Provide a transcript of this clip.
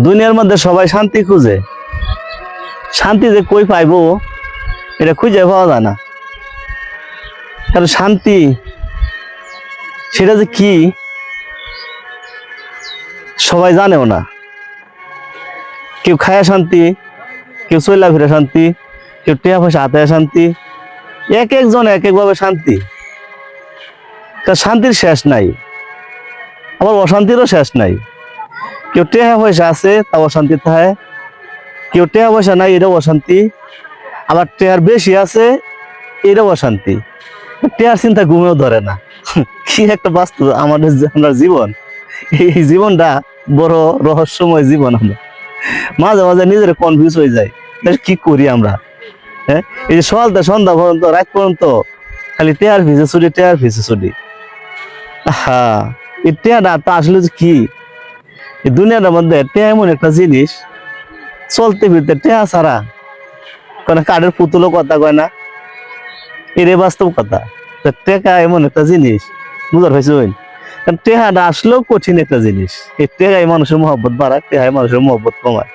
দুনিয়ার মধ্যে সবাই শান্তি খুঁজে, শান্তি যে কই পাইবো এটা খুঁজে পাওয়া যায় না। কারণ শান্তি সেটা যে কি সবাই জানেও না। কেউ খায়া শান্তি, কেউ চইলা ফিরে শান্তি, কেউ টিয়া পয়সা হাতে শান্তি, এক একজন এক একভাবে শান্তি। কারণ শান্তির শেষ নাই, আবার অশান্তিরও শেষ নাই। কেউ টেহা পয়সা আছে তাও অশান্তি থাকে, কেউ টেহা পয়সা নাই এটাও অশান্তি, আবার টেহার বেশি আছে এটাও অশান্তি। টেহার চিন্তা ঘুমেও ধরে না। কি একটা বাস্তব আমাদের আমরা জীবন, এই জীবনটা বড় রহস্যময় জীবন। আমরা মাঝে মাঝে নিজের কনফিউজ হয়ে যায়, কি করি আমরা। হ্যাঁ, এই যে সকালটা সন্ধ্যা পর্যন্ত রাত পর্যন্ত খালি টেহার ফিসে ছুটি, টেহার ফিসে ছুটি। হ্যাঁ, এই টেহাটা তা আসলে কি এই দুনিয়াটার মধ্যে টেহা এমন একটা জিনিস, চলতে ফিরতে টেহা ছাড়া কোনো কাঠের পুতুলও কথা কয় না। এর বাস্তব কথা। টেকা এমন একটা জিনিস, বুঝার হয়েছে? কারণ টেহাটা আসলেও কঠিন একটা জিনিস। এই টেহাই মানুষের মহব্বত বাড়ায়, টেহাই মানুষের মহব্বত কমায়।